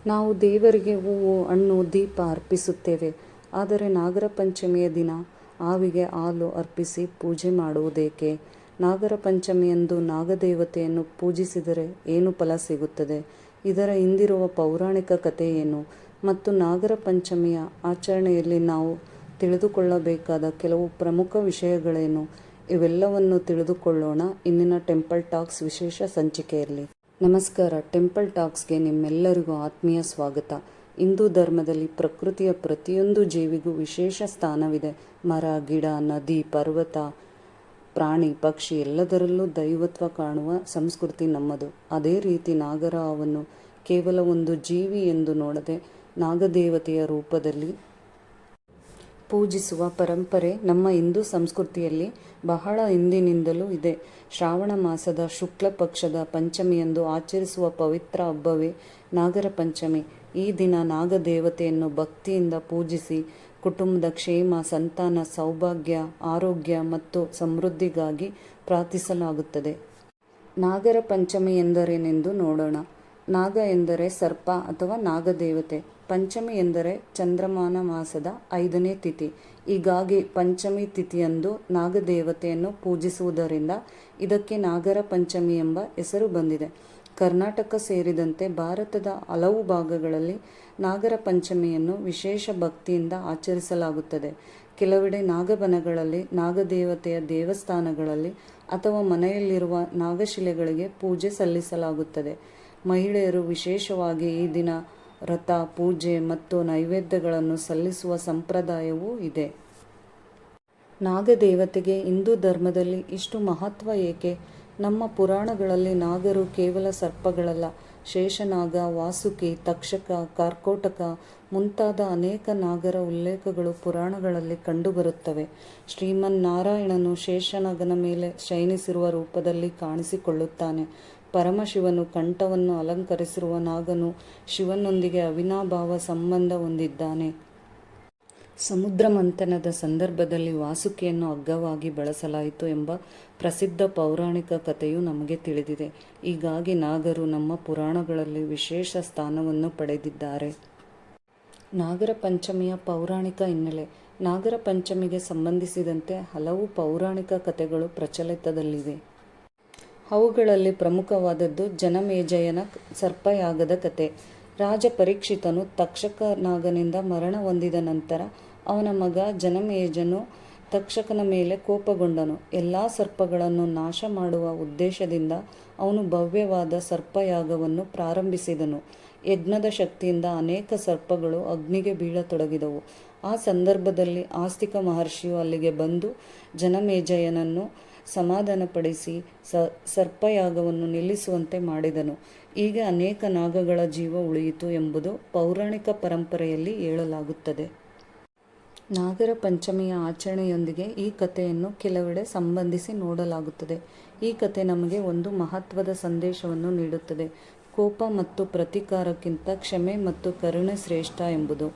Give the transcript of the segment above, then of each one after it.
ನಾವು ದೇವರಿಗೆ ಹೂವು, ಹಣ್ಣು, ದೀಪ ಅರ್ಪಿಸುತ್ತೇವೆ. ಆದರೆ ನಾಗರ ಪಂಚಮಿಯ ದಿನ ಆವಿಗೆ ಹಾಲು ಅರ್ಪಿಸಿ ಪೂಜೆ ಮಾಡುವುದೇಕೆ? ನಾಗರ ಪಂಚಮಿಯಂದು ನಾಗದೇವತೆಯನ್ನು ಪೂಜಿಸಿದರೆ ಏನು ಫಲ ಸಿಗುತ್ತದೆ? ಇದರ ಹಿಂದಿರುವ ಪೌರಾಣಿಕ ಕಥೆ ಏನು? ಮತ್ತು ನಾಗರ ಪಂಚಮಿಯ ಆಚರಣೆಯಲ್ಲಿ ನಾವು ತಿಳಿದುಕೊಳ್ಳಬೇಕಾದ ಕೆಲವು ಪ್ರಮುಖ ವಿಷಯಗಳೇನು? ಇವೆಲ್ಲವನ್ನು ತಿಳಿದುಕೊಳ್ಳೋಣ ಇಂದಿನ ಟೆಂಪಲ್ ಟಾಕ್ಸ್ ವಿಶೇಷ ಸಂಚಿಕೆಯಲ್ಲಿ. ನಮಸ್ಕಾರ. ಟೆಂಪಲ್ ಟಾಕ್ಸ್ಗೆ ನಿಮ್ಮೆಲ್ಲರಿಗೂ ಆತ್ಮೀಯ ಸ್ವಾಗತ. ಹಿಂದೂ ಧರ್ಮದಲ್ಲಿ ಪ್ರಕೃತಿಯ ಪ್ರತಿಯೊಂದು ಜೀವಿಗೂ ವಿಶೇಷ ಸ್ಥಾನವಿದೆ. ಮರ, ಗಿಡ, ನದಿ, ಪರ್ವತ, ಪ್ರಾಣಿ, ಪಕ್ಷಿ ಎಲ್ಲದರಲ್ಲೂ ದೈವತ್ವ ಕಾಣುವ ಸಂಸ್ಕೃತಿ ನಮ್ಮದು. ಅದೇ ರೀತಿ ನಾಗರ ಅವನ್ನು ಕೇವಲ ಒಂದು ಜೀವಿ ಎಂದು ನೋಡದೆ ನಾಗದೇವತೆಯ ರೂಪದಲ್ಲಿ ಪೂಜಿಸುವ ಪರಂಪರೆ ನಮ್ಮ ಹಿಂದೂ ಸಂಸ್ಕೃತಿಯಲ್ಲಿ ಬಹಳ ಹಿಂದಿನಿಂದಲೂ ಇದೆ. ಶ್ರಾವಣ ಮಾಸದ ಶುಕ್ಲ ಪಕ್ಷದ ಪಂಚಮಿಯಂದು ಆಚರಿಸುವ ಪವಿತ್ರ ಹಬ್ಬವೇ ನಾಗರ ಪಂಚಮಿ. ಈ ದಿನ ನಾಗದೇವತೆಯನ್ನು ಭಕ್ತಿಯಿಂದ ಪೂಜಿಸಿ ಕುಟುಂಬದ ಕ್ಷೇಮ, ಸಂತಾನ, ಸೌಭಾಗ್ಯ, ಆರೋಗ್ಯ ಮತ್ತು ಸಮೃದ್ಧಿಗಾಗಿ ಪ್ರಾರ್ಥಿಸಲಾಗುತ್ತದೆ. ನಾಗರ ಪಂಚಮಿ ಎಂದರೇನೆಂದು ನೋಡೋಣ. ನಾಗ ಎಂದರೆ ಸರ್ಪ ಅಥವಾ ನಾಗದೇವತೆ. ಪಂಚಮಿ ಎಂದರೆ ಚಂದ್ರಮಾನ ಮಾಸದ 5ನೇ ತಿಥಿ. ಹೀಗಾಗಿ ಪಂಚಮಿ ತಿಥಿಯಂದು ನಾಗದೇವತೆಯನ್ನು ಪೂಜಿಸುವುದರಿಂದ ಇದಕ್ಕೆ ನಾಗರ ಪಂಚಮಿ ಎಂಬ ಹೆಸರು ಬಂದಿದೆ. ಕರ್ನಾಟಕ ಸೇರಿದಂತೆ ಭಾರತದ ಹಲವು ಭಾಗಗಳಲ್ಲಿ ನಾಗರ ಪಂಚಮಿಯನ್ನು ವಿಶೇಷ ಭಕ್ತಿಯಿಂದ ಆಚರಿಸಲಾಗುತ್ತದೆ. ಕೆಲವೆಡೆ ನಾಗಬನಗಳಲ್ಲಿ, ನಾಗದೇವತೆಯ ದೇವಸ್ಥಾನಗಳಲ್ಲಿ ಅಥವಾ ಮನೆಯಲ್ಲಿರುವ ನಾಗಶಿಲೆಗಳಿಗೆ ಪೂಜೆ ಸಲ್ಲಿಸಲಾಗುತ್ತದೆ. ಮಹಿಳೆಯರು ವಿಶೇಷವಾಗಿ ಈ ದಿನ ವ್ರತ, ಪೂಜೆ ಮತ್ತು ನೈವೇದ್ಯಗಳನ್ನು ಸಲ್ಲಿಸುವ ಸಂಪ್ರದಾಯವೂ ಇದೆ. ನಾಗದೇವತೆಗೆ ಹಿಂದೂ ಧರ್ಮದಲ್ಲಿ ಇಷ್ಟು ಮಹತ್ವ ಏಕೆ? ನಮ್ಮ ಪುರಾಣಗಳಲ್ಲಿ ನಾಗರು ಕೇವಲ ಸರ್ಪಗಳಲ್ಲ. ಶೇಷನಾಗ, ವಾಸುಕಿ, ತಕ್ಷಕ, ಕಾರ್ಕೋಟಕ ಮುಂತಾದ ಅನೇಕ ನಾಗರ ಉಲ್ಲೇಖಗಳು ಪುರಾಣಗಳಲ್ಲಿ ಕಂಡುಬರುತ್ತವೆ. ಶ್ರೀಮನ್ನಾರಾಯಣನು ಶೇಷನಾಗನ ಮೇಲೆ ಶಯನಿಸಿರುವ ರೂಪದಲ್ಲಿ ಕಾಣಿಸಿಕೊಳ್ಳುತ್ತಾನೆ. ಪರಮಶಿವನು ಕಂಠವನ್ನು ಅಲಂಕರಿಸಿರುವ ನಾಗನು ಶಿವನೊಂದಿಗೆ ಅವಿನಾಭಾವ ಸಂಬಂಧ ಹೊಂದಿದ್ದಾನೆ. ಸಮುದ್ರ ಮಂಥನದ ಸಂದರ್ಭದಲ್ಲಿ ವಾಸುಕಿಯನ್ನು ಹಗ್ಗವಾಗಿ ಬಳಸಲಾಯಿತು ಎಂಬ ಪ್ರಸಿದ್ಧ ಪೌರಾಣಿಕ ಕಥೆಯು ನಮಗೆ ತಿಳಿದಿದೆ. ಹೀಗಾಗಿ ನಾಗರು ನಮ್ಮ ಪುರಾಣಗಳಲ್ಲಿ ವಿಶೇಷ ಸ್ಥಾನವನ್ನು ಪಡೆದಿದ್ದಾರೆ. ನಾಗರ ಪಂಚಮಿಯ ಪೌರಾಣಿಕ ಹಿನ್ನೆಲೆ. ನಾಗರ ಪಂಚಮಿಗೆ ಸಂಬಂಧಿಸಿದಂತೆ ಹಲವು ಪೌರಾಣಿಕ ಕಥೆಗಳು ಪ್ರಚಲಿತದಲ್ಲಿವೆ. ಅವುಗಳಲ್ಲಿ ಪ್ರಮುಖವಾದದ್ದು ಜನಮೇಜಯನ ಸರ್ಪಯಾಗದ ಕಥೆ. ರಾಜ ಪರೀಕ್ಷಿತನು ತಕ್ಷಕನಾಗನಿಂದ ಮರಣ ಹೊಂದಿದ ನಂತರ ಅವನ ಮಗ ಜನಮೇಜನು ತಕ್ಷಕನ ಮೇಲೆ ಕೋಪಗೊಂಡನು. ಎಲ್ಲ ಸರ್ಪಗಳನ್ನು ನಾಶ ಮಾಡುವ ಉದ್ದೇಶದಿಂದ ಅವನು ಭವ್ಯವಾದ ಸರ್ಪಯಾಗವನ್ನು ಪ್ರಾರಂಭಿಸಿದನು. ಯಜ್ಞದ ಶಕ್ತಿಯಿಂದ ಅನೇಕ ಸರ್ಪಗಳು ಅಗ್ನಿಗೆ ಬೀಳತೊಡಗಿದವು. ಆ ಸಂದರ್ಭದಲ್ಲಿ ಆಸ್ತಿಕ ಮಹರ್ಷಿಯು ಅಲ್ಲಿಗೆ ಬಂದು ಜನಮೇಜಯನನ್ನು ಸಮಾಧಾನಪಡಿಸಿ ಸರ್ಪಯಾಗವನ್ನು ನಿಲ್ಲಿಸುವಂತೆ ಮಾಡಿದನು. ಹೀಗೆ ಅನೇಕ ನಾಗಗಳ ಜೀವ ಉಳಿಯಿತು ಎಂಬುದು ಪೌರಾಣಿಕ ಪರಂಪರೆಯಲ್ಲಿ ಹೇಳಲಾಗುತ್ತದೆ. ನಾಗರ ಪಂಚಮಿಯ ಆಚರಣೆಯೊಂದಿಗೆ ಈ ಕಥೆಯನ್ನು ಕೆಲವೆಡೆ ಸಂಬಂಧಿಸಿ ನೋಡಲಾಗುತ್ತದೆ. ಈ ಕಥೆ ನಮಗೆ ಒಂದು ಮಹತ್ವದ ಸಂದೇಶವನ್ನು ನೀಡುತ್ತದೆ. ಕೋಪ ಮತ್ತು ಪ್ರತೀಕಾರಕ್ಕಿಂತ ಕ್ಷಮೆ ಮತ್ತು ಕರುಣೆ ಶ್ರೇಷ್ಠ ಎಂಬುದು.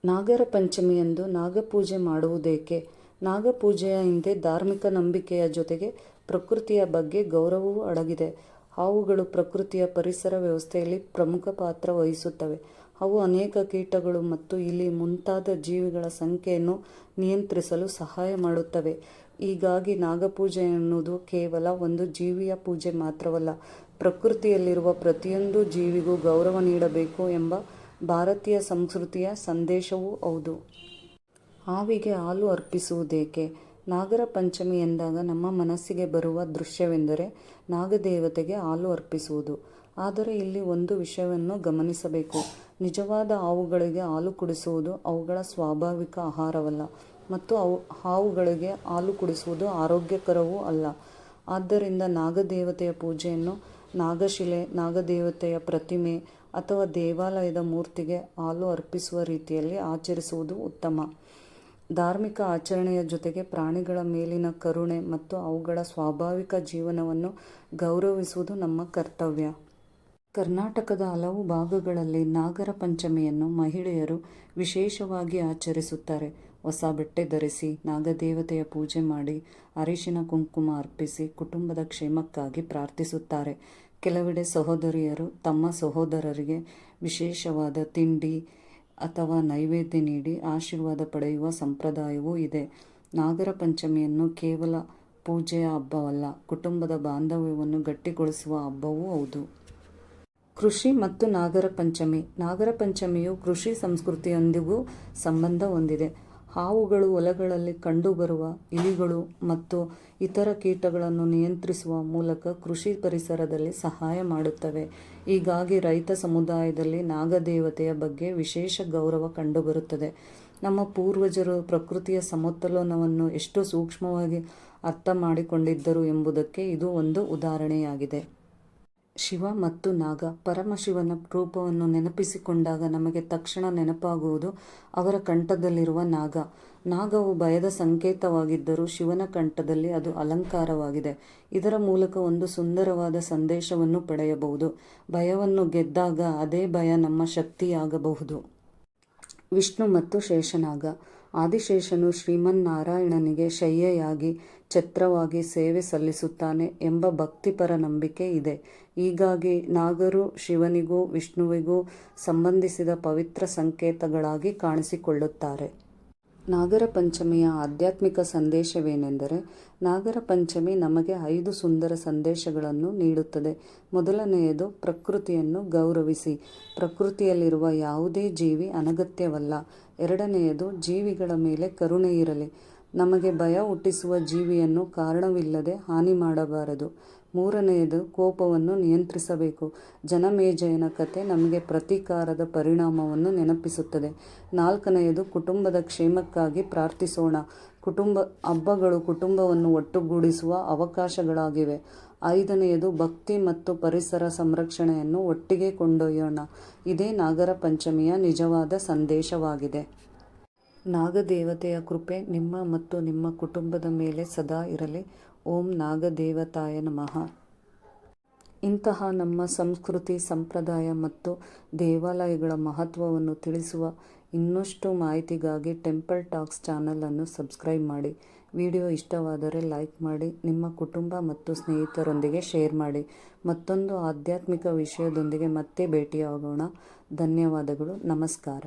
ನಾಗರ ಪಂಚಮಿಯಂದು ನಾಗಪೂಜೆ ಮಾಡುವುದೇಕೆ? ನಾಗಪೂಜೆಯ ಹಿಂದೆ ಧಾರ್ಮಿಕ ನಂಬಿಕೆಯ ಜೊತೆಗೆ ಪ್ರಕೃತಿಯ ಬಗ್ಗೆ ಗೌರವವೂ ಅಡಗಿದೆ. ಹಾವುಗಳು ಪ್ರಕೃತಿಯ ಪರಿಸರ ವ್ಯವಸ್ಥೆಯಲ್ಲಿ ಪ್ರಮುಖ ಪಾತ್ರ ವಹಿಸುತ್ತವೆ. ಅವು ಅನೇಕ ಕೀಟಗಳು ಮತ್ತು ಇಲಿ ಮುಂತಾದ ಜೀವಿಗಳ ಸಂಖ್ಯೆಯನ್ನು ನಿಯಂತ್ರಿಸಲು ಸಹಾಯ ಮಾಡುತ್ತವೆ. ಹೀಗಾಗಿ ನಾಗಪೂಜೆ ಎನ್ನುವುದು ಕೇವಲ ಒಂದು ಜೀವಿಯ ಪೂಜೆ ಮಾತ್ರವಲ್ಲ, ಪ್ರಕೃತಿಯಲ್ಲಿರುವ ಪ್ರತಿಯೊಂದು ಜೀವಿಗೂ ಗೌರವ ನೀಡಬೇಕು ಎಂಬ ಭಾರತೀಯ ಸಂಸ್ಕೃತಿಯ ಸಂದೇಶವೂ ಹೌದು. ಹಾವಿಗೆ ಹಾಲು ಅರ್ಪಿಸುವುದೇಕೆ? ನಾಗರ ಪಂಚಮಿ ಎಂದಾಗ ನಮ್ಮ ಮನಸ್ಸಿಗೆ ಬರುವ ದೃಶ್ಯವೆಂದರೆ ನಾಗದೇವತೆಗೆ ಹಾಲು ಅರ್ಪಿಸುವುದು. ಆದರೆ ಇಲ್ಲಿ ಒಂದು ವಿಷಯವನ್ನು ಗಮನಿಸಬೇಕು. ನಿಜವಾದ ಹಾವುಗಳಿಗೆ ಹಾಲು ಕುಡಿಸುವುದು ಅವುಗಳ ಸ್ವಾಭಾವಿಕ ಆಹಾರವಲ್ಲ ಮತ್ತು ಹಾವುಗಳಿಗೆ ಹಾಲು ಕುಡಿಸುವುದು ಆರೋಗ್ಯಕರವೂ ಅಲ್ಲ. ಆದ್ದರಿಂದ ನಾಗದೇವತೆಯ ಪೂಜೆಯನ್ನು ನಾಗಶಿಲೆ, ನಾಗದೇವತೆಯ ಪ್ರತಿಮೆ ಅಥವಾ ದೇವಾಲಯದ ಮೂರ್ತಿಗೆ ಹಾಲು ಅರ್ಪಿಸುವ ರೀತಿಯಲ್ಲಿ ಆಚರಿಸುವುದು ಉತ್ತಮ. ಧಾರ್ಮಿಕ ಆಚರಣೆಯ ಜೊತೆಗೆ ಪ್ರಾಣಿಗಳ ಮೇಲಿನ ಕರುಣೆ ಮತ್ತು ಅವುಗಳ ಸ್ವಾಭಾವಿಕ ಜೀವನವನ್ನು ಗೌರವಿಸುವುದು ನಮ್ಮ ಕರ್ತವ್ಯ. ಕರ್ನಾಟಕದ ಹಲವು ಭಾಗಗಳಲ್ಲಿ ನಾಗರ ಪಂಚಮಿಯನ್ನು ಮಹಿಳೆಯರು ವಿಶೇಷವಾಗಿ ಆಚರಿಸುತ್ತಾರೆ. ಹೊಸ ಬಟ್ಟೆ ಧರಿಸಿ ನಾಗದೇವತೆಯ ಪೂಜೆ ಮಾಡಿ ಅರಿಶಿನ ಕುಂಕುಮ ಅರ್ಪಿಸಿ ಕುಟುಂಬದ ಕ್ಷೇಮಕ್ಕಾಗಿ ಪ್ರಾರ್ಥಿಸುತ್ತಾರೆ. ಕೆಲವೆಡೆ ಸಹೋದರಿಯರು ತಮ್ಮ ಸಹೋದರರಿಗೆ ವಿಶೇಷವಾದ ತಿಂಡಿ ಅಥವಾ ನೈವೇದ್ಯ ನೀಡಿ ಆಶೀರ್ವಾದ ಪಡೆಯುವ ಸಂಪ್ರದಾಯವೂ ಇದೆ. ನಾಗರ ಪಂಚಮಿಯನ್ನು ಕೇವಲ ಪೂಜೆಯ ಹಬ್ಬವಲ್ಲ, ಕುಟುಂಬದ ಬಾಂಧವ್ಯವನ್ನು ಗಟ್ಟಿಗೊಳಿಸುವ ಹಬ್ಬವೂ ಹೌದು. ಕೃಷಿ ಮತ್ತು ನಾಗರ ಪಂಚಮಿ. ನಾಗರ ಪಂಚಮಿಯು ಕೃಷಿ ಸಂಸ್ಕೃತಿಯೊಂದಿಗೂ ಸಂಬಂಧ ಹೊಂದಿದೆ. ಹಾವುಗಳು, ಹೊಲಗಳಲ್ಲಿ ಕಂಡುಬರುವ ಇಲಿಗಳು ಮತ್ತು ಇತರ ಕೀಟಗಳನ್ನು ನಿಯಂತ್ರಿಸುವ ಮೂಲಕ ಕೃಷಿ ಪರಿಸರದಲ್ಲಿ ಸಹಾಯ ಮಾಡುತ್ತವೆ. ಹೀಗಾಗಿ ರೈತ ಸಮುದಾಯದಲ್ಲಿ ನಾಗದೇವತೆಯ ಬಗ್ಗೆ ವಿಶೇಷ ಗೌರವ ಕಂಡುಬರುತ್ತದೆ. ನಮ್ಮ ಪೂರ್ವಜರು ಪ್ರಕೃತಿಯ ಸಮತೋಲನವನ್ನು ಎಷ್ಟು ಸೂಕ್ಷ್ಮವಾಗಿ ಅರ್ಥ ಮಾಡಿಕೊಂಡಿದ್ದರು ಎಂಬುದಕ್ಕೆ ಇದು ಒಂದು ಉದಾಹರಣೆಯಾಗಿದೆ. ಶಿವ ಮತ್ತು ನಾಗ. ಪರಮಶಿವನ ರೂಪವನ್ನು ನೆನಪಿಸಿಕೊಂಡಾಗ ನಮಗೆ ತಕ್ಷಣ ನೆನಪಾಗುವುದು ಅವರ ಕಂಠದಲ್ಲಿರುವ ನಾಗ. ನಾಗವು ಭಯದ ಸಂಕೇತವಾಗಿದ್ದರೂ ಶಿವನ ಕಂಠದಲ್ಲಿ ಅದು ಅಲಂಕಾರವಾಗಿದೆ. ಇದರ ಮೂಲಕ ಒಂದು ಸುಂದರವಾದ ಸಂದೇಶವನ್ನು ಪಡೆಯಬಹುದು. ಭಯವನ್ನು ಗೆದ್ದಾಗ ಅದೇ ಭಯ ನಮ್ಮ ಶಕ್ತಿಯಾಗಬಹುದು. ವಿಷ್ಣು ಮತ್ತು ಶೇಷನಾಗ. ಆದಿಶೇಷನು ಶ್ರೀಮನ್ನಾರಾಯಣನಿಗೆ ಶಯ್ಯೆಯಾಗಿ ಛತ್ರವಾಗಿ ಸೇವೆ ಸಲ್ಲಿಸುತ್ತಾನೆ ಎಂಬ ಭಕ್ತಿಪರ ನಂಬಿಕೆ ಇದೆ. ಹೀಗಾಗಿ ನಾಗರು ಶಿವನಿಗೂ ವಿಷ್ಣುವಿಗೂ ಸಂಬಂಧಿಸಿದ ಪವಿತ್ರ ಸಂಕೇತಗಳಾಗಿ ಕಾಣಿಸಿಕೊಳ್ಳುತ್ತಾರೆ. ನಾಗರ ಪಂಚಮಿಯ ಆಧ್ಯಾತ್ಮಿಕ ಸಂದೇಶವೇನೆಂದರೆ, ನಾಗರ ಪಂಚಮಿ ನಮಗೆ 5 ಸುಂದರ ಸಂದೇಶಗಳನ್ನು ನೀಡುತ್ತದೆ. ಮೊದಲನೆಯದು, ಪ್ರಕೃತಿಯನ್ನು ಗೌರವಿಸಿ. ಪ್ರಕೃತಿಯಲ್ಲಿರುವ ಯಾವುದೇ ಜೀವಿ ಅನಗತ್ಯವಲ್ಲ. ಎರಡನೆಯದು, ಜೀವಿಗಳ ಮೇಲೆ ಕರುಣೆ ಇರಲಿ. ನಮಗೆ ಭಯ ಹುಟ್ಟಿಸುವ ಜೀವಿಯನ್ನು ಕಾರಣವಿಲ್ಲದೆ ಹಾನಿ ಮಾಡಬಾರದು. ಮೂರನೆಯದು, ಕೋಪವನ್ನು ನಿಯಂತ್ರಿಸಬೇಕು. ಜನಮೇಜಯನ ಕಥೆ ನಮಗೆ ಪ್ರತೀಕಾರದ ಪರಿಣಾಮವನ್ನು ನೆನಪಿಸುತ್ತದೆ. ನಾಲ್ಕನೆಯದು, ಕುಟುಂಬದ ಕ್ಷೇಮಕ್ಕಾಗಿ ಪ್ರಾರ್ಥಿಸೋಣ. ಹಬ್ಬಗಳು ಕುಟುಂಬವನ್ನು ಒಟ್ಟುಗೂಡಿಸುವ ಅವಕಾಶಗಳಾಗಿವೆ. ಐದನೆಯದು, ಭಕ್ತಿ ಮತ್ತು ಪರಿಸರ ಸಂರಕ್ಷಣೆಯನ್ನು ಒಟ್ಟಿಗೆ ಕೊಂಡೊಯ್ಯೋಣ. ಇದೇ ನಾಗರ ಪಂಚಮಿಯ ನಿಜವಾದ ಸಂದೇಶವಾಗಿದೆ. ನಾಗದೇವತೆಯ ಕೃಪೆ ನಿಮ್ಮ ಮತ್ತು ನಿಮ್ಮ ಕುಟುಂಬದ ಮೇಲೆ ಸದಾ ಇರಲಿ. ಓಂ ನಾಗದೇವತಾಯ ನಮಃ. ಇಂತಹ ನಮ್ಮ ಸಂಸ್ಕೃತಿ, ಸಂಪ್ರದಾಯ ಮತ್ತು ದೇವಾಲಯಗಳ ಮಹತ್ವವನ್ನು ತಿಳಿಸುವ ಇನ್ನಷ್ಟು ಮಾಹಿತಿಗಾಗಿ ಟೆಂಪಲ್ ಟಾಕ್ಸ್ ಚಾನಲನ್ನು ಸಬ್ಸ್ಕ್ರೈಬ್ ಮಾಡಿ. ವಿಡಿಯೋ ಇಷ್ಟವಾದರೆ ಲೈಕ್ ಮಾಡಿ, ನಿಮ್ಮ ಕುಟುಂಬ ಮತ್ತು ಸ್ನೇಹಿತರೊಂದಿಗೆ ಶೇರ್ ಮಾಡಿ. ಮತ್ತೊಂದು ಆಧ್ಯಾತ್ಮಿಕ ವಿಷಯದೊಂದಿಗೆ ಮತ್ತೆ ಭೇಟಿಯಾಗೋಣ. ಧನ್ಯವಾದಗಳು. ನಮಸ್ಕಾರ.